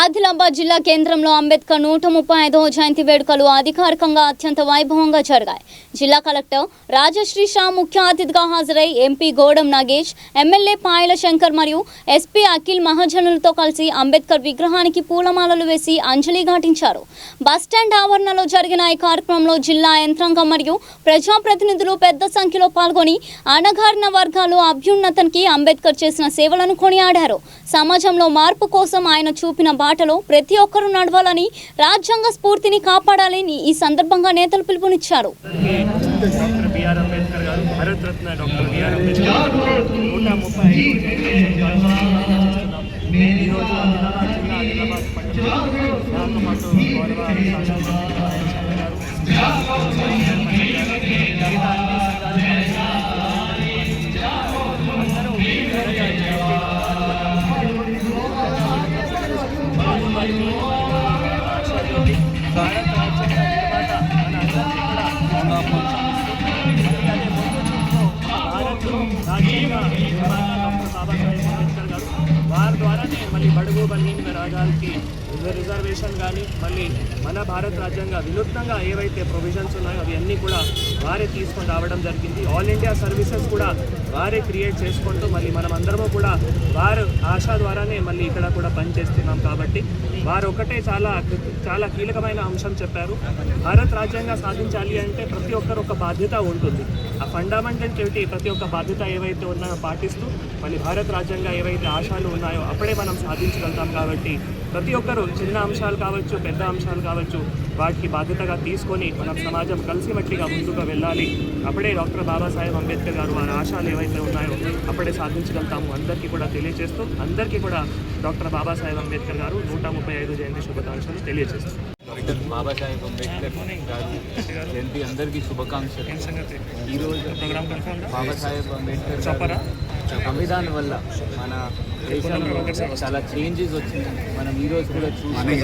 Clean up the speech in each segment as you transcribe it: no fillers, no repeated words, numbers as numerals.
ఆదిలాబాద్ జిల్లా కేంద్రంలో అంబేద్కర్ 135వ జయంతి వేడుకలు అధికారికంగా అత్యంత వైభవంగా జరిగాయి. జిల్లా కలెక్టర్ రాజశ్రీ షా ముఖ్య అతిథిగా హాజరై ఎంపీ గోడం నాగేష్, ఎమ్మెల్యే పాయల శంకర్ మరియు ఎస్పీ అఖిల్ మహాజనులతో కలిసి అంబేద్కర్ విగ్రహానికి పూలమాలలు వేసి అంజలి ఘటించారు. బస్టాండ్ ఆవరణలో జరిగిన ఈ కార్యక్రమంలో జిల్లా యంత్రాంగం మరియు ప్రజాప్రతినిధులు పెద్ద సంఖ్యలో పాల్గొని అణగారిన వర్గాలు అభ్యున్నతికి అంబేద్కర్ చేసిన సేవలను కొనియాడారు. సమాజంలో మార్పు కోసం ఆయన చూపిన బాటలో ప్రతి ఒక్కరూ నడవాలని, రాజ్యాంగ స్ఫూర్తిని కాపాడాలని ఈ సందర్భంగా నేతలు పిలుపునిచ్చారు. వారి ద్వారానే మళ్ళీ బడుగు బలహీన వర్గాలకి రిజర్వేషన్ కానీ మళ్ళీ మన భారత రాజ్యాంగ వినూత్నంగా ఏవైతే ప్రొవిజన్స్ ఉన్నాయో అవి అన్నీ కూడా వారే తీసుకొని రావడం జరిగింది. ఆల్ ఇండియా సర్వీసెస్ కూడా వారే క్రియేట్ చేసుకుంటూ మళ్ళీ మనం అందరము కూడా వారు ఆశ ద్వారానే మళ్ళీ ఇక్కడ కూడా పనిచేస్తున్నాం. కాబట్టి వారు ఒకటే చాలా కీలకమైన అంశం చెప్పారు. భారత రాజ్యాంగం సాధించాలి అంటే ప్రతి ఒక్కరు ఒక బాధ్యత ఉంటుంది. ఆ ఫండమెంటల్ ప్రతి ఒక్క బాధ్యత ఏవైతే ఉన్నాయో పాటిస్తూ మళ్ళీ భారత రాజ్యాంగం ఏవైతే ఆశలు ఉన్నాయో అప్పుడే మనం సాధించగలుగుతాం. కాబట్టి ప్రతి ఒక్కరు చిన్న అంశాలు కావచ్చు, పెద్ద అంశాలు కావచ్చు, వాటికి బాధ్యతగా తీసుకొని మనం సమాజం కలిసిమట్టిగా ముందుకు వెళ్ళాలి. అప్పుడే డాక్టర్ బాబాసాహెబ్ అంబేద్కర్ గారు వారి ఆశలు ఏవైతే ఉన్నాయో అప్పుడే సాధించగలుగుతాము. అందరికీ కూడా తెలియజేస్తూ అందరికీ కూడా డాక్టర్ బాబాసాహెబ్ అంబేద్కర్ గారు 135 జయంతి శుభాకాంక్షలు తెలియజేస్తారు. డాక్టర్ బాబాసాహెబ్ అంబేద్కర్ గారు జయంతి అందరికీ శుభాకాంక్షలు. ఈరోజు బాబాసాహెబ్ అంబేద్కర్ సంవిధానం వల్ల మన దేశంలో చాలా చేంజెస్ వచ్చింది. మనం ఈరోజు కూడా చూసి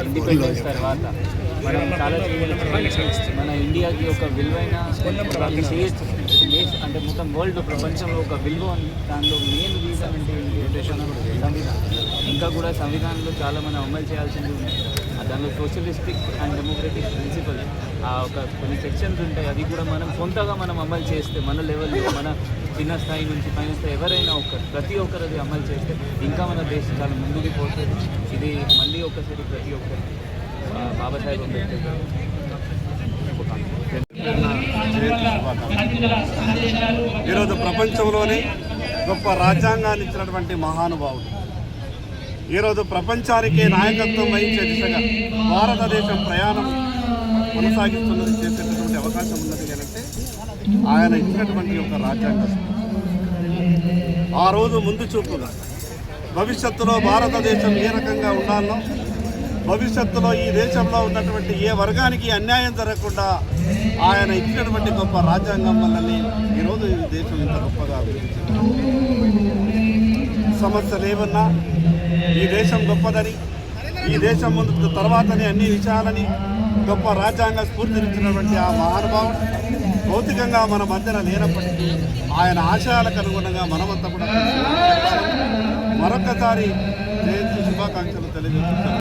ఇండిపెండెన్స్ తర్వాత మనం చాలా చేంజెస్. మన ఇండియాకి ఒక విలువైన అంటే మొత్తం వరల్డ్ ప్రపంచంలో ఒక విలువ ఉంది. దానిలో మెయిన్ రీజన్ అంటే సంవిధానం. ఇంకా కూడా సంవిధానంలో చాలా మనం అమలు చేయాల్సింది ఉంది. దానిలో సోషలిస్టిక్ అండ్ డెమోక్రటిక్ ప్రిన్సిపల్ కొన్ని సెక్షన్స్ ఉంటాయి. అది కూడా మనం సొంతగా మనం అమలు చేస్తే మన లెవెల్లో మన చిన్న స్థాయి నుంచి పైన స్థాయి ఎవరైనా ప్రతి ఒక్కరు అది అమలు చేస్తే ఇంకా మన దేశం చాలా ముందుకు పోతుంది. ఇది మళ్ళీ ఒకసారి ప్రతి ఒక్కరు బాబాసాహెబ్ అంబేద్కర్ గారు ఈరోజు ప్రపంచంలోనే గొప్ప రాజ్యాంగాన్ని ఇచ్చినటువంటి మహానుభావుడు. ఈరోజు ప్రపంచానికి నాయకత్వం వహించే దిశగా భారతదేశం ప్రయాణం కొనసాగిస్తున్నది, చేసేటటువంటి అవకాశం ఉన్నది అంటే ఆయన ఇచ్చినటువంటి ఒక రాజ్యాంగం. ఆ రోజు ముందు చూపుగా భవిష్యత్తులో భారతదేశం ఏ రకంగా ఉండాలో, భవిష్యత్తులో ఈ దేశంలో ఉన్నటువంటి ఏ వర్గానికి అన్యాయం జరగకుండా ఆయన ఇచ్చినటువంటి గొప్ప రాజ్యాంగం వల్లనే ఈరోజు ఈ దేశం ఇంత గొప్పగా సమస్యలు ఏమన్నా ఈ దేశం గొప్పదని, ఈ దేశం ముందు తర్వాతనే అన్ని విషయాలని గొప్ప రాజ్యాంగ స్ఫూర్తినిచ్చినటువంటి ఆ మహానుభావుడు భౌతికంగా మన మధ్యన లేనప్పటికీ ఆయన ఆశయాలకు అనుగుణంగా మనమంతా కూడా మరొకసారి జయంతి శుభాకాంక్షలు తెలియజేస్తున్నాం.